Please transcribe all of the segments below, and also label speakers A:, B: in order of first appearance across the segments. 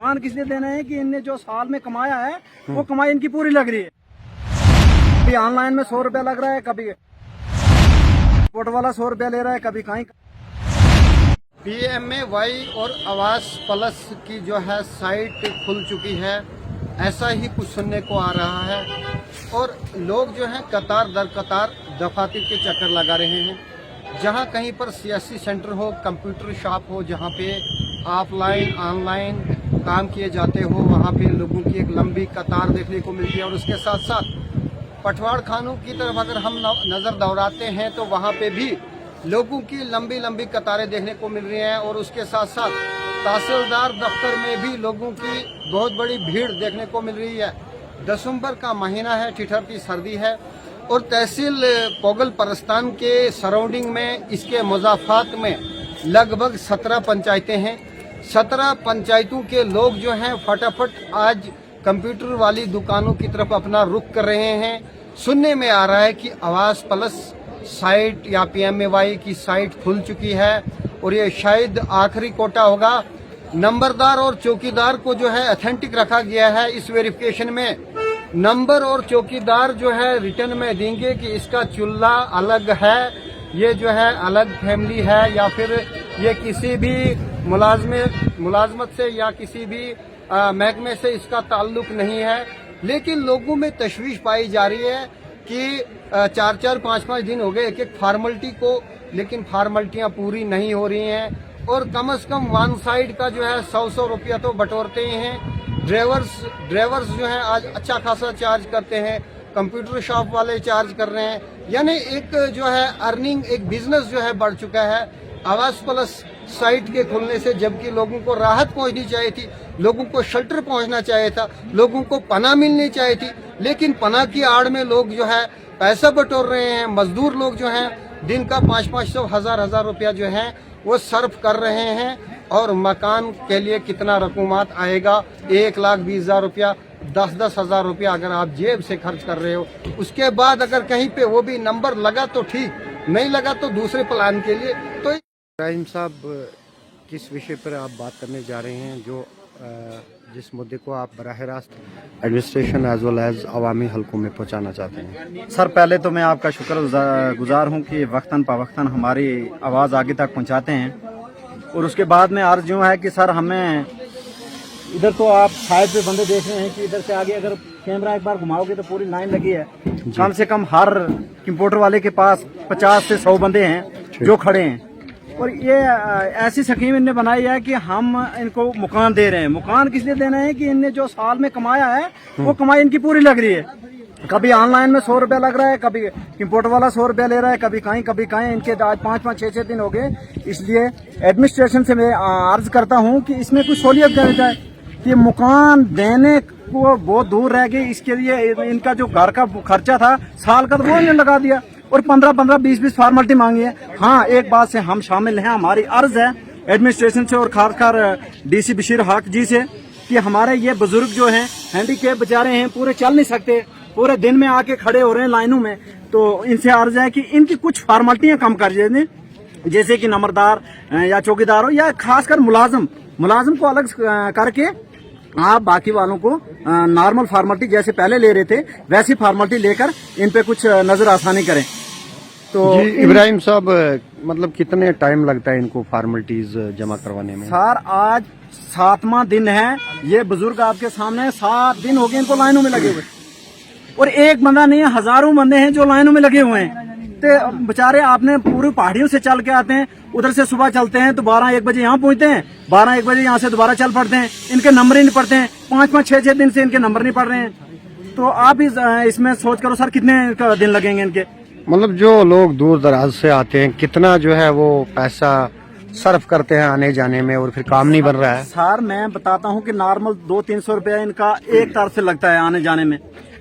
A: मान किस लिए देना है कि इनने जो साल में कमाया है वो कमाई इनकी पूरी लग रही है। कभी ऑनलाइन में 100 रुपया लग रहा है, कभी पोर्ट वाला 100 रुपया ले रहा है, कभी कहीं।
B: PMAY और आवास प्लस की जो है साइट खुल चुकी है, ऐसा ही कुछ सुनने को आ रहा है। और लोग जो हैं कतार दर कतार दफातर के चक्कर लगा रहे हैं। जहां कहीं पर सियासी सेंटर हो, कंप्यूटर शॉप हो, जहां पे ऑफलाइन ऑनलाइन काम किए जाते हो, वहां पे लोगों की एक लंबी कतार देखने को मिलती है। और उसके साथ साथ पटवार खानों की तरफ अगर हम नज़र दौड़ाते हैं तो वहां पे भी लोगों की लंबी लंबी कतारें देखने को मिल रही हैं। और उसके साथ साथ तहसीलदार दफ्तर में भी लोगों की बहुत बड़ी भीड़ देखने को मिल रही है। दिसंबर का महीना है, ठिठुरती सर्दी है और तहसील पोगल परस्तान के सराउंडिंग में, इसके मुज़ाफ़ात में लगभग 17 पंचायतें हैं। 17 पंचायतों के लोग जो हैं फटाफट आज कंप्यूटर वाली दुकानों की तरफ अपना रुख कर रहे हैं। सुनने में आ रहा है कि आवास प्लस साइट या PMAY की साइट खुल चुकी है और ये शायद आखिरी कोटा होगा। नंबरदार और चौकीदार को जो है ऑथेंटिक रखा गया है। इस वेरिफिकेशन में नंबर और चौकीदार जो है रिटर्न में देंगे कि इसका चूल्हा अलग है, ये जो है अलग फैमिली है, या फिर ये किसी भी मुलाजमत से या किसी भी महकमे से इसका ताल्लुक नहीं है। लेकिन लोगों में तशवीश पाई जा रही है कि 4-4, 5-5 दिन हो गए एक एक फार्मेलिटी को, लेकिन फार्मेलिटियां पूरी नहीं हो रही हैं। और कम से कम वन साइड का जो है 100-100 रुपया तो बटोरते ही हैं। ड्राइवर्स जो हैं आज अच्छा खासा चार्ज करते हैं, कंप्यूटर शॉप वाले चार्ज कर रहे हैं। यानी एक जो है अर्निंग, एक बिजनेस जो है बढ़ चुका है आवास प्लस साइट के खुलने से। जबकि लोगों को राहत पहुंचनी चाहिए थी, लोगों को शेल्टर पहुंचना चाहिए था, लोगों को पनाह मिलनी चाहिए थी, लेकिन पनाह की आड़ में लोग जो है पैसा बटोर रहे हैं। मजदूर लोग जो हैं दिन का 500-500, 1000-1000 रुपया जो है वो सर्फ कर रहे हैं। और मकान के लिए कितना रकूमात आएगा, 1,20,000 रुपया, 10-10 हज़ार रुपया अगर आप जेब से खर्च कर रहे हो, उसके बाद अगर कहीं पे वो भी नंबर लगा तो ठीक, नहीं लगा तो दूसरे प्लान के लिए। तो इब्राहिम साहब, किस विषय पर आप बात करने जा रहे हैं, जो जिस मुद्दे को आप बराह रास्त एडमिनिस्ट्रेशन एज वेल एज अवामी हलकों में पहुंचाना चाहते हैं?
C: सर, पहले तो मैं आपका शुक्रगुजार हूं कि वक्तन पवक्तन हमारी आवाज़ आगे तक पहुंचाते हैं। और उसके बाद में अर्ज यूँ है कि सर हमें इधर तो आप साइड पे बंदे देख रहे हैं कि इधर से आगे अगर कैमरा एक बार घुमाओगे तो पूरी लाइन लगी है। कम से कम हर कंप्यूटर वाले के पास 50 से 100 बंदे हैं जो खड़े हैं। और ये ऐसी स्कीम इनने बनाई है कि हम इनको मकान दे रहे हैं। मकान किस लिए देना है कि इनने जो साल में कमाया है वो कमाई इनकी पूरी लग रही है। कभी ऑनलाइन में 100 रुपया लग रहा है, कभी कंप्यूटर वाला 100 रुपया ले रहा है, कभी कहीं इनके आज 5-5, 6-6 दिन हो गए। इसलिए एडमिनिस्ट्रेशन से मैं अर्ज करता हूँ कि इसमें कुछ सहूलियत करी जाए कि मकान देने को बहुत दूर रह गई। इसके लिए इनका जो घर का खर्चा था साल का, तो वो इन्होंने लगा दिया और 15-15, 20-20 फॉर्मेलिटी मांगी है। हाँ, एक बात से हम शामिल हैं, हमारी अर्ज है एडमिनिस्ट्रेशन से और खासकर DC बशीर हक जी से कि हमारे ये बुजुर्ग जो हैं हैंडीकैप बेचारे हैं, पूरे चल नहीं सकते, पूरे दिन में आके खड़े हो रहे हैं लाइनों में। तो इनसे अर्ज है कि इनकी कुछ फॉर्मेलिटियां कम कर दें, जैसे कि नंबरदार या चौकीदार हो या खासकर मुलाजिम को अलग करके आप बाकी वालों को नॉर्मल फॉर्मेलिटी जैसे पहले ले रहे थे वैसी फॉर्मेलिटी लेकर इन पे कुछ नजर आसानी करें। तो
B: इब्राहिम साहब, मतलब कितने टाइम लगता है इनको फॉर्मेलिटीज जमा करवाने में?
C: सर, आज 7वां दिन है। ये बुजुर्ग आपके सामने 7 दिन हो गए इनको लाइनों में लगे हुए, और एक बंदा नहीं है, हजारों बंदे हैं जो लाइनों में लगे हुए हैं। तो बेचारे आपने पूरी पहाड़ियों से चल के आते हैं, उधर से सुबह चलते हैं तो 12-1 बजे यहाँ पहुंचते हैं, 12-1 बजे यहाँ से दोबारा चल पड़ते हैं। इनके नंबर ही नहीं पड़ते हैं, 5-5, 6-6 दिन से इनके नंबर नहीं पड़ रहे हैं। तो आप इसमें सोच करो सर कितने दिन लगेंगे इनके।
B: मतलब जो लोग दूर दराज से आते हैं, कितना जो है वो पैसा सर्फ करते हैं आने जाने में, और फिर काम नहीं बन रहा है?
C: सर, मैं बताता हूँ कि नॉर्मल 200-300 रुपया इनका एक तरफ से लगता है आने जाने में।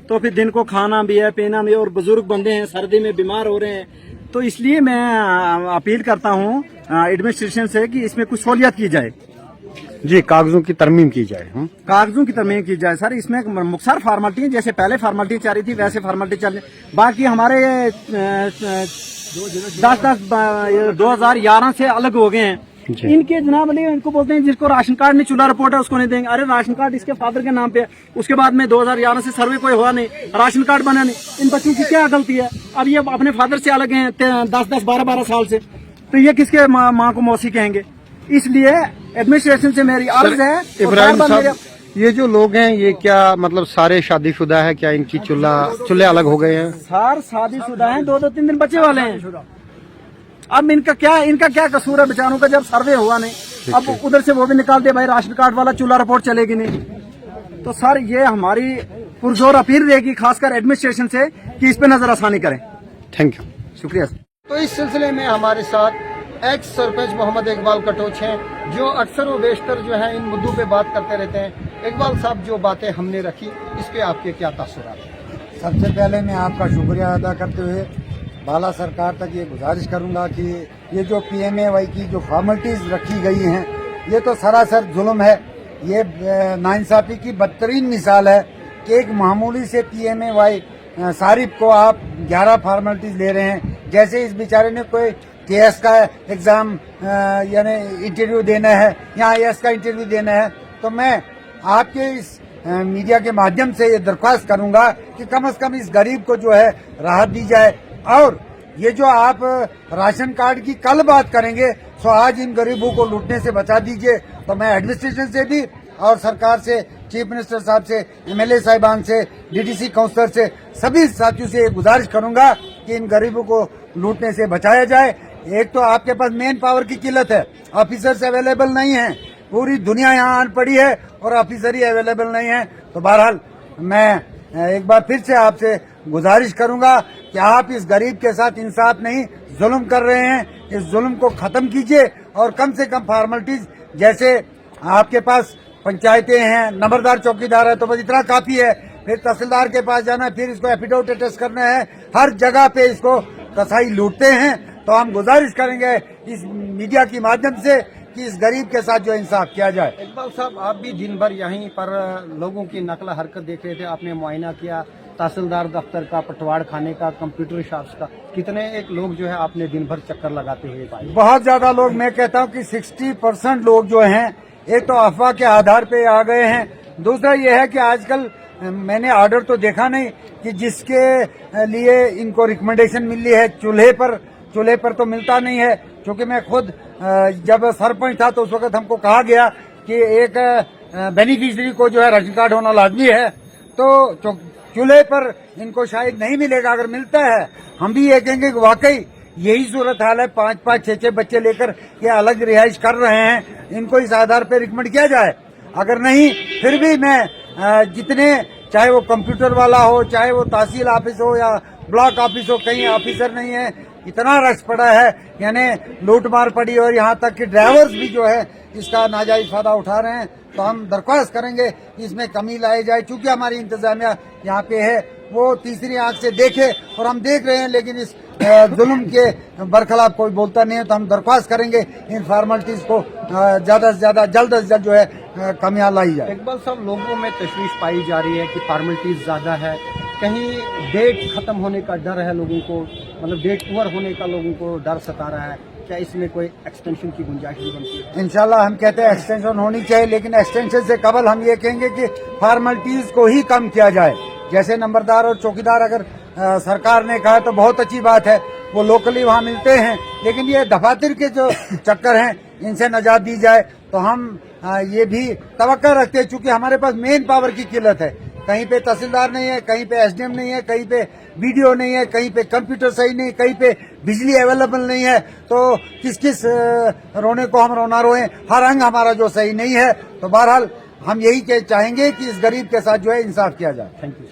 C: तो फिर दिन को खाना भी है, पीना भी है, और बुजुर्ग बंदे हैं, सर्दी में बीमार हो रहे हैं। तो इसलिए मैं अपील करता हूँ एडमिनिस्ट्रेशन से कि इसमें कुछ सहूलियत की जाए।
B: जी, कागजों की तरमीम की जाए।
C: कागजों की तरमीम की जाए सर। इसमें मुख्तार फॉर्मेलिटी जैसे पहले फॉर्मेलिटी चल रही थी वैसे फॉर्मेलिटी चल रही। बाकी हमारे 2011 से अलग हो गए हैं।
A: इनके जनाब अली इनको बोलते हैं जिसको राशन कार्ड नहीं, चूल्हा रिपोर्ट है उसको नहीं देंगे। अरे राशन कार्ड इसके फादर के नाम पे है, उसके बाद में 2011 से सर्वे कोई हुआ नहीं, राशन कार्ड बना नहीं। इन बच्चों की क्या गलती है? अब ये अपने फादर से अलग हैं 10-10, 12-12 साल से, तो ये किसके माँ को मौसी कहेंगे? इसलिए एडमिनिस्ट्रेशन से मेरी अर्ज है।
B: इब्राहिम साहब, ये जो लोग हैं ये क्या मतलब सारे शादीशुदा है क्या? इनकी चूल्हे अलग हो गए हैं?
A: सार शादीशुदा हैं, 2-2, 3 बच्चे वाले हैं। अब इनका क्या कसूर है बेचारों का? जब सर्वे हुआ नहीं, अब उधर से वो भी निकाल दे भाई राशन कार्ड वाला चूल्हा रिपोर्ट चलेगी नहीं। तो सर ये हमारी पुरजोर अपील रहेगी खासकर एडमिनिस्ट्रेशन से कि इस पे नजर आसानी करें।
B: थैंक यू,
A: शुक्रिया।
B: तो इस सिलसिले में हमारे साथ एक्स सरपंच मोहम्मद इकबाल कटोच हैं, जो अक्सर व बेशतर जो है इन मुद्दों पे बात करते रहते हैं। इकबाल साहब, जो बातें हमने रखी इस पे आपके क्या तासुरात हैं?
D: सबसे पहले मैं आपका शुक्रिया अदा करते हुए बाला सरकार तक ये गुजारिश करूंगा कि ये जो PMAY की जो फॉर्मेलिटीज रखी गई हैं, ये तो सरासर जुल्म है। ये नाइंसाफी की बदतरीन मिसाल है कि एक मामूली से PMAY सारिफ को आप 11 फॉर्मेलिटीज ले रहे हैं, जैसे इस बेचारे ने कोई KS का एग्जाम यानी इंटरव्यू देना है या IAS का इंटरव्यू देना है। तो मैं आपके इस मीडिया के माध्यम से ये दरख्वास्त करूंगा कि कम से कम इस गरीब को जो है राहत दी जाए। और ये जो आप राशन कार्ड की कल बात करेंगे, तो आज इन गरीबों को लूटने से बचा दीजिए। तो मैं एडमिनिस्ट्रेशन से भी और सरकार से, चीफ मिनिस्टर साहब से, MLA साहिबान से, DDC काउंसलर से, सभी साथियों से गुजारिश करूंगा कि इन गरीबों को लूटने से बचाया जाए। एक तो आपके पास मेन पावर की किल्लत है, ऑफिसर्स अवेलेबल नहीं है, पूरी दुनिया यहाँ आन पड़ी है और ऑफिसर ही अवेलेबल नहीं है। तो बहरहाल मैं एक बार फिर से आपसे गुजारिश करूंगा कि आप इस गरीब के साथ इंसाफ नहीं जुल्म कर रहे हैं, इस जुल्म को खत्म कीजिए और कम से कम फॉर्मेलिटीज, जैसे आपके पास पंचायतें हैं, नंबरदार चौकीदार है, तो बस इतना काफी है। फिर तहसीलदार के पास जाना है, फिर इसको एफिडेविट अटेस्ट करना है, हर जगह पे इसको कसाई लूटते हैं। तो हम गुजारिश करेंगे इस मीडिया के माध्यम से कि इस गरीब के साथ जो इंसाफ किया जाए।
B: इकबाल साहब, आप भी दिन भर यहीं पर लोगों की नकल हरकत देख रहे थे, आपने मुआयना किया तहसीलदार दफ्तर का, पटवार खाने का, कंप्यूटर शॉप्स का, कितने एक लोग जो है आपने दिन भर चक्कर लगाते हुए पाए?
D: बहुत ज्यादा लोग, मैं कहता हूं कि 60% लोग जो हैं, एक तो अफवाह के आधार पे आ गए हैं। दूसरा यह है कि आजकल मैंने ऑर्डर तो देखा नहीं कि जिसके लिए इनको रिकमेंडेशन मिली है चूल्हे पर तो मिलता नहीं है। क्योंकि मैं खुद जब सरपंच था तो उस वक्त हमको कहा गया कि एक बेनिफिशियरी को जो है राशन कार्ड होना लाजमी है, तो चूल्हे पर इनको शायद नहीं मिलेगा। अगर मिलता है, हम भी ये कहेंगे कि वाकई यही सूरत हाल है, 5-5, 6-6 बच्चे लेकर ये अलग रिहाइश कर रहे हैं, इनको इस आधार पर रिकमेंड किया जाए। अगर नहीं, फिर भी मैं जितने, चाहे वो कंप्यूटर वाला हो, चाहे वो तहसील ऑफिस हो या ब्लॉक ऑफिस हो, कहीं ऑफिसर नहीं है, इतना रश पड़ा है, यानी लूट मार पड़ी, और यहाँ तक कि ड्राइवर्स भी जो है इसका नाजायज फायदा उठा रहे हैं। तो हम दरख्वास्त करेंगे इसमें कमी लाई जाए। चूंकि हमारी इंतजामिया यहाँ पे है, वो तीसरी आंख से देखे, और हम देख रहे हैं, लेकिन इस जुल्म के बरखिलाफ कोई बोलता नहीं है। तो हम दरख्वास्त करेंगे इन फॉर्मेलिटीज को ज्यादा से ज्यादा, जल्द से जल्द जो है कमियां लाई जाए।
B: इकबाल साहब, लोगों में तशवीश पाई जा रही है कि फॉर्मेलिटीज ज्यादा है, कहीं डेट खत्म होने का डर है लोगों को, मतलब डेट ओवर होने का लोगों को डर सता रहा है। क्या इसमें कोई एक्सटेंशन की गुंजाइश भी बनती है?
D: इंशाल्लाह हम कहते हैं एक्सटेंशन होनी चाहिए, लेकिन एक्सटेंशन से कबल हम ये कहेंगे कि फॉर्मेलिटीज को ही कम किया जाए। जैसे नंबरदार और चौकीदार अगर सरकार ने कहा तो बहुत अच्छी बात है, वो लोकली वहाँ मिलते हैं, लेकिन ये दफातर के जो चक्कर हैं इनसे निजात दी जाए। तो हम ये भी तवक्को रखते हैं, चूंकि हमारे पास मेन पावर की किल्लत है, कहीं पे तहसीलदार नहीं है, कहीं पे SDM नहीं है, कहीं पे BDO नहीं है, कहीं पे कंप्यूटर सही नहीं, कहीं पे बिजली अवेलेबल नहीं है। तो किस रोने को हम रोना रोएं, हर अंग हमारा जो सही नहीं है। तो बहरहाल हम यही चाहेंगे कि इस गरीब के साथ जो है इंसाफ किया जाए।
B: Thank you.